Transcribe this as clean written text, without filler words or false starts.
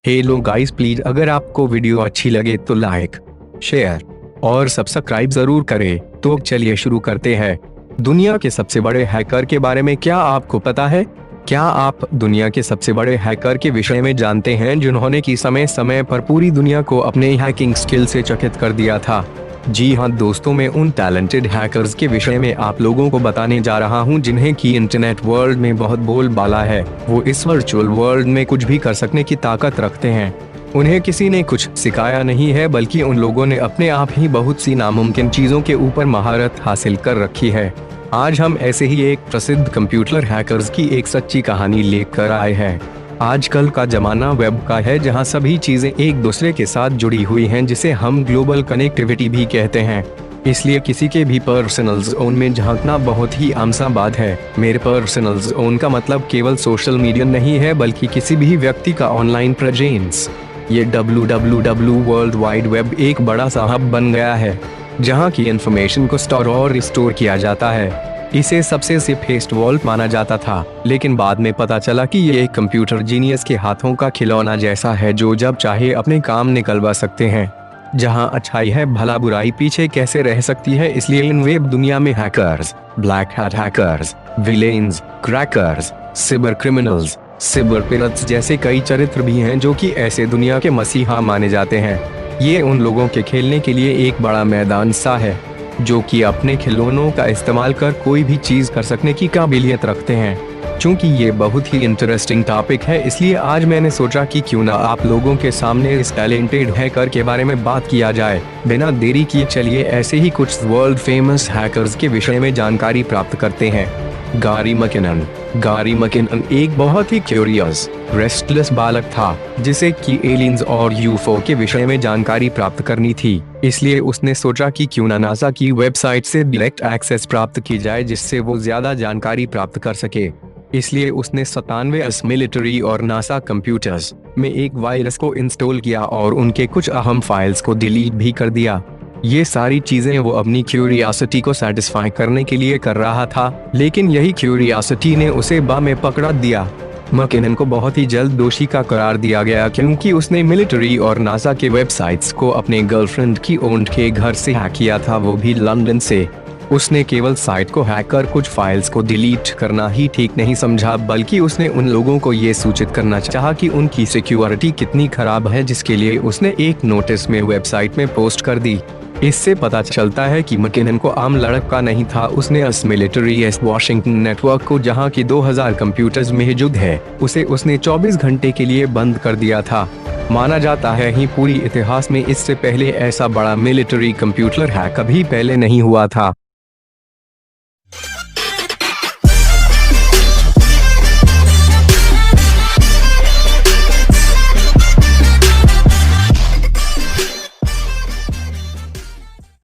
Hello guys, please अगर आपको video अच्छी लगे तो लाइक, शेयर और सब्सक्राइब जरूर करें। तो चलिए शुरू करते हैं। दुनिया के सबसे बड़े हैकर के बारे में क्या आपको पता है? क्या आप दुनिया के सबसे बड़े हैकर के विषय में जानते हैं जिन्होंने की समय समय पर पूरी दुनिया को अपने हैकिंग स्किल से चकित कर दिया था? जी हाँ दोस्तों, मैं उन टैलेंटेड हैकर्स के विषय में आप लोगों को बताने जा रहा हूँ जिन्हें की इंटरनेट वर्ल्ड में बहुत बोलबाला है। वो इस वर्चुअल वर्ल्ड में कुछ भी कर सकने की ताकत रखते हैं। उन्हें किसी ने कुछ सिखाया नहीं है, बल्कि उन लोगों ने अपने आप ही बहुत सी नामुमकिन चीजों के ऊपर महारत हासिल कर रखी है। आज हम ऐसे ही एक प्रसिद्ध कंप्यूटर हैकर्स की एक सच्ची कहानी लेकर आए हैं। आजकल का जमाना वेब का है, जहां सभी चीजें एक दूसरे के साथ जुड़ी हुई हैं, जिसे हम ग्लोबल कनेक्टिविटी भी कहते हैं। इसलिए किसी के भी पर्सनल जोन में झांकना बहुत ही आम सा बात है। मेरे पर्सनल जोन का मतलब केवल सोशल मीडिया नहीं है, बल्कि किसी भी व्यक्ति का ऑनलाइन प्रेजेंस। ये www वर्ल्ड वाइड वेब एक बड़ा सा हब बन गया है, जहां की इंफॉर्मेशन को स्टोर और रिस्टोर किया जाता है। इसे सबसे सेफेस्ट वॉल्ट माना जाता था, लेकिन बाद में पता चला कि ये एक कंप्यूटर जीनियस के हाथों का खिलौना जैसा है, जो जब चाहे अपने काम निकलवा सकते हैं। जहां अच्छाई है, भला बुराई पीछे कैसे रह सकती है। इसलिए इन वेब दुनिया में hackers, black hat hackers, villains, crackers, cyber criminals, cyber pirates जैसे कई चरित्र भी हैं जो कि ऐसे दुनिया के मसीहा माने जाते हैं। ये उन लोगों के खेलने के लिए एक बड़ा मैदान सा है, जो कि अपने खिलौनों का इस्तेमाल कर कोई भी चीज कर सकने की काबिलियत रखते हैं। चूंकि ये बहुत ही इंटरेस्टिंग टॉपिक है, इसलिए आज मैंने सोचा कि क्यों ना आप लोगों के सामने इस टैलेंटेड हैकर के बारे में बात किया जाए। बिना देरी किए चलिए ऐसे ही कुछ वर्ल्ड फेमस हैकर्स के विषय में जानकारी प्राप्त करते हैं। गारी मकिनन एक बहुत ही क्यूरियस, रेस्टलेस बालक था, जिसे कि एलियंस और यूएफओ के विषय में जानकारी प्राप्त करनी थी। इसलिए उसने सोचा कि क्यों ना नासा की वेबसाइट से डायरेक्ट एक्सेस प्राप्त की जाए, जिससे वो ज्यादा जानकारी प्राप्त कर सके। इसलिए उसने 97 मिलिट्री और नासा कंप्यूटर्स में एक वायरस को इंस्टॉल किया और उनके कुछ अहम फाइल्स को डिलीट भी कर दिया। ये सारी चीजें वो अपनी क्यूरियोसिटी को सेटिस्फाई करने के लिए कर रहा था, लेकिन यही क्यूरियोसिटी ने उसे बा में पकड़ा दिया। मकिनन को बहुत ही जल्द दोषी का करार दिया गया, क्योंकि उसने मिलिट्री और नासा के वेबसाइट्स को अपने गर्लफ्रेंड की ओंठ के घर से हैक किया था, वो भी लंदन से। उसने केवल साइट को हैक कर कुछ फाइल्स को डिलीट करना ही ठीक नहीं समझा, बल्कि उसने उन लोगों को ये सूचित करना चाहा कि उनकी सिक्योरिटी कितनी खराब है, जिसके लिए उसने एक नोटिस में वेबसाइट में पोस्ट कर दी। इससे पता चलता है कि मकिनन को आम लड़का नहीं था। उसने मिलिट्री वाशिंगटन नेटवर्क को, जहां की 2000 कंप्यूटर्स मौजूद है, उसने 24 घंटे के लिए बंद कर दिया था। माना जाता है कि पूरी इतिहास में इससे पहले ऐसा बड़ा मिलिट्री कंप्यूटर हैक कभी पहले नहीं हुआ था।